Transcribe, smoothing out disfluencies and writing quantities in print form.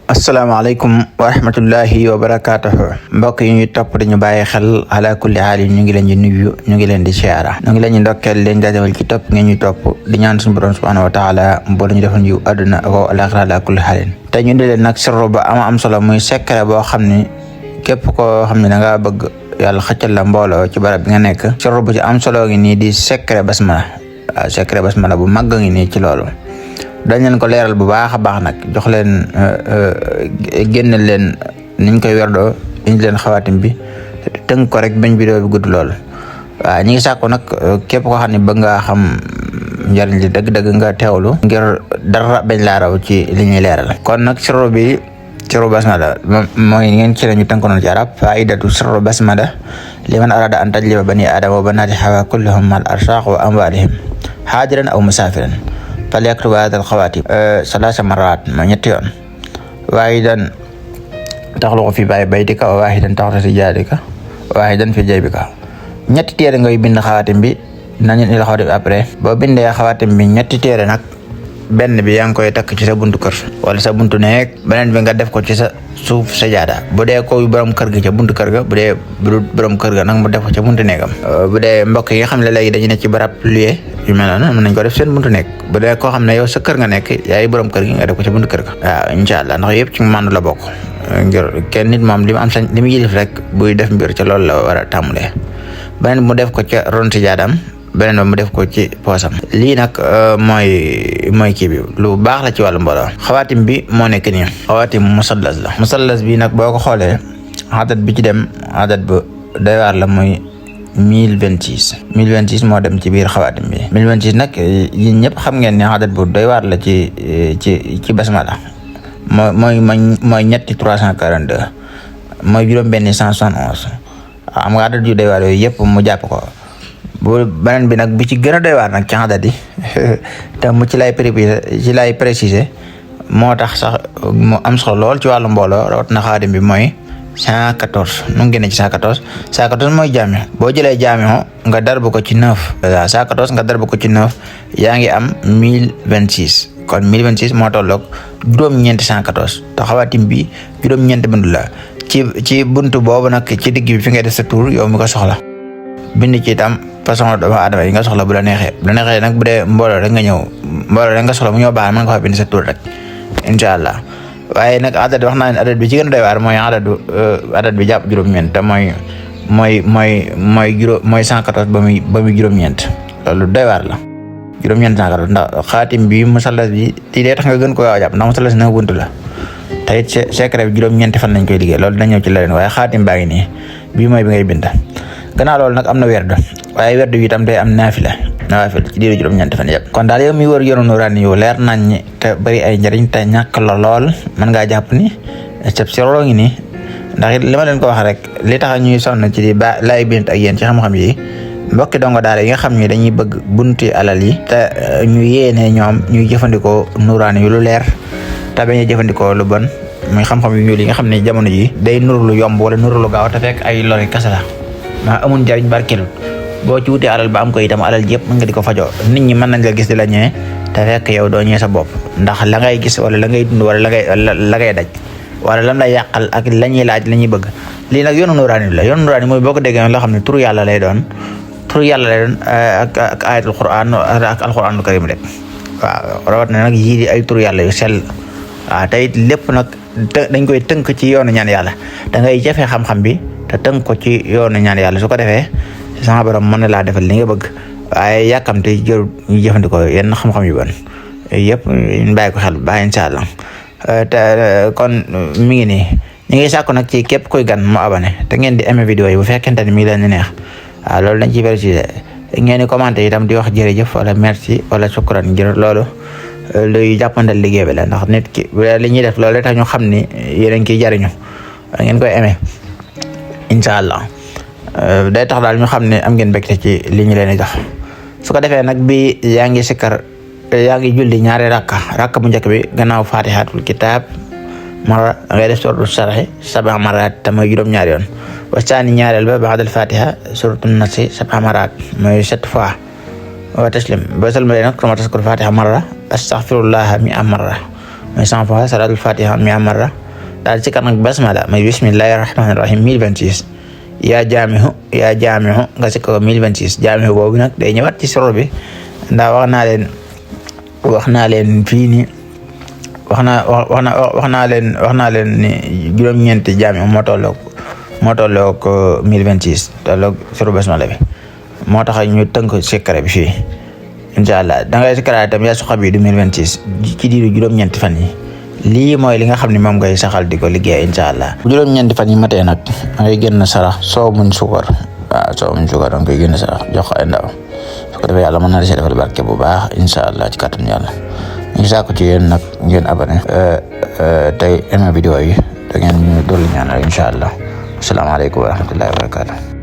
asalaamaaleykum wa rahmatullahi wa barakaatuhu mbokk yi ñuy topp dañu bàyyi xel ala kulli haal ñu ngi leen di nuyu ñu ngi leen di siyaara ñu ngi leen di ndokkeel leen jaajëfal ci topp ngeen ñu topp di ñaan suñu borom subhanahu wa taala mboolu ñu defal ñu àdduna ak alaxira ala kulli haalin te ñu indi leen nag sirru ba am solo muy secret boo xam ni képp koo xam ne da ngaa bëgg yàlla xëccal la mbooloo ci barab bi nga nekk sirru bu ci am solo ngi nii di secret basmala waaw secret basmala bu màgg ngi nii ci loolu dañ leen ko leeral bu baax a baax nag jox leen génne leen niñ koy werdoo indi leen xawaatim bi tënk ko rek bañ vidéo bi gudd lool waaw ñi ngi sàkku nag képp koo xam ne bëgg nga xam njariñ li dëgg-dëgg nga teewlu ngir dara bañ laa raw ci li ñuy leeral kon nag sirru bi sirru basmala mooy ngeen ci lañu tënk noonu ci arab faidatu sirru basmala liman arada an tajliba bani adama wa banati hawa kullahum mal arshaq wa amwalihim haajiran aw musafiran فليكتب هذا الخواتم 3 مرات ما ñetti yoon واحدا تخلق في بيتك وواحدا تحت سجادك وواحدا في جيبك ñetti téere ngay bind xawaatim bi nañu ila xawaatim après boo bindee xawaatim bi ñetti téere nag benn bi yaa ngi koy takk ci sa buntu kër wala sa buntu neeg beneen bi nga def ko ci sa suuf sajaada bu dee ko borom kër ga ca buntu kër ga bu dee borom kër ga nag mu def ko ca buntu neegam bu dee mbokk yi nga xam ne léegi dañu ne ci barab lié yu mel noonu mën nañ ko def seen buntu nekk bu dee koo xam ne yow sa kër nga nekk yaay borom kër gi nga def ko ca buntu kër ga waaw incha allah ndax yëpp ci màndu la bokk ngir kenn nit moom li mu am sañ li mu yilif rek buy def mbir ca loolu la war a tàmbalee beneen mu def ko ca ron sajaadam beneen ba mu def ko ci poosam lii nag mooy kii bi lu baax la ci wàllu mbooloo xawaatim bi moo nekk nii xawaatim musallas la musallas bi nag boo ko xoolee adat bi ci dem adat bu doy waar la mooy 1026 moo dem ci biir xawaatim bi 1026 nag yéen ñëpp xam ngeen ne adat bu doy waar la ci basmala mooy ñetti 342 mooy juróom benni 171 am nga adat yu doy waar yooyu yëpp mu jàpp ko bu beneen bi nag bi ci gën a doy waar nag ci adat yi te mu ci lay préciser moo tax sax mu am solo lool ci wàllu mbooloo rawat na xaadim bi mooy 114 nu ngi génne ci 114 mooy jaami boo jëlee jaami nga darbu ko ci 9 waaw 114 nga darbu ko ci 9 yaa ngi am 1026 kon 1026 moo tolloog juróom-ñeenti 114 te xawaatim bi juróom-ñeenti buntu la ci buntu boobu nag ci digg bi fi ngay def sa tur yow mi ko soxla bind ci itam façon doomu aadama yi nga soxla bu la neexee nag bu dee mbooloo rek nga soxla mu ñëw baax mën nga fa bind sa tur rek incha allah waaye nag adat wax naa ne adat bi ci gën a doy waar mooy adat bi jàpp juróom-ñeent te mooy 114 ba muy juróom-ñeent loolu doy waar la juróom-ñeent 114 ndax xaatim bi musallas bi ti dee tax nga gën ko gaaw a jàpp ndax musallas na buntu la te it secret bi juróom-ñeenti fan lañ koy liggéey loolu dina ñëw ci leneen waaye xaatim baa ngi nii bii mooy bi ngay bind gannaaw loolu nag am na werd waaye werd bi itam day am naafila ci diiru juróom-ñeenti fan yëpp kon daal yow mi wër yoonu Nuuraani yu leer nañ ñi te bari ay njariñ te ñàkk la lool mën ngaa jàpp ni cab sirro ngi nii ndax it li ma leen ko wax rek li tax ñuy sonn ci di ba laay bint ak yéen ci xam-xam yi mbokki dongo daara yi nga xam ni dañuy bëgg bunti alal yi te ñu yéene ñoom ñuy jëfandikoo Nuuraani yu lu leer te bañ a jëfandikoo lu bon muy xam-xam yu ñuul yi nga xam ne jamono ji day nuru lu yomb wala nuru lu gaaw te fekk ay lori kese la maa amul njariñ barkelut boo ci wutee alal ba am ko itam alal yëpp mën nga di ko fajoo nit ñi mën nañ la gis di la ñëwee te fekk yow doo ñëwee sa bopp ndax la ngay gis wala la ngay dund wala la ngay daj wala lam lay yàqal ak la ñuy laaj la ñuy bëgg lii nag yoonu Nuuraani la yoonu Nuuraani mooy boo ko déggee loo xam ne turu yàlla lay doon ak ayatul Qur'an ak alquranul karim rek waaw rawat na nag yii di ay turu yàlla yu sell waaw te it lépp nag dañ koy tënk ci yoonu ñaan yàlla da ngay jafe xam-xam bi te tënk ko ci yoonu ñaan yàlla su ko defee sama borom mën na laa defal li nga bëgg waaye yàkkamte jël ñu jëfandikoo yenn xam-xam yu bon yëpp ñu bàyyi ko xel bu baax incha allah te kon mi ngi nii ñu ngi sàkku nag ci képp koy gan mu abonné te ngeen di aimé vidéo yi bu fekkente ni mi ngi leen di neex waaw loolu dañ ciy préciser ngeen di commenté itam di wax jërëjëf wala merci wala shukran ngir loolu luy jàppandal liggéey bi la ndax nit ki li ñuy def loolu tax ñu xam ni yéen a ngi ciy jariñu ngeen koy aimé incha allah day tax daal ñu xam ne am ngeen mbégte ci li ñu leen di jox su ko defee nag bi yaa ngi sikkar yaa ngi julli ñaari rakka bu njëkk bi gannaaw fatihatul kitab mara ngay def suratul sarhi 7 marat te mooy juróom-ñaari yoon wasaani ñaareel ba ba'dal fatiha suratul nasi 7 marat mooy 7 fois wa taslim ba salmale nag sama taskul fatiha marra astaghfirullah 100 marra mooy 100 fois salaatul fatiha mi amara daal ci kan ak basmala mooy bismillahi rahmaani rahim 1026 yaa jaamihu nga ci ko 1026 jaamihu boobu nag day ñëwaat ci soro bi ndax wax naa leen fii ni wax naa leen ni juróom-ñeenti jaamihu moo tolloog 1026 tolloog soro basmala bi moo tax ñu tënk secret bi fii incha allah dangay secret itam yaa suqa bi du 1026 ci diiru juróom-ñeenti fan yi lii mooy li nga xam ne moom ngay saxal di ko liggéey incha allah bu juróom-ñeenti fan yi matee nag da ngay génn sarax soo muñ sukar da nga koy génn sarax jox ko ay ndaw su ko defee yàlla mën na la see defal barke bu baax incha allah ci kàttanu yàlla ñu ngi saako ci yéen nag ngeen abonné tey aimé vidéo yi da ngeen ñu dolli ñaanal incha allah asalaamaaleykum wa rahmatullahi wa barakatuh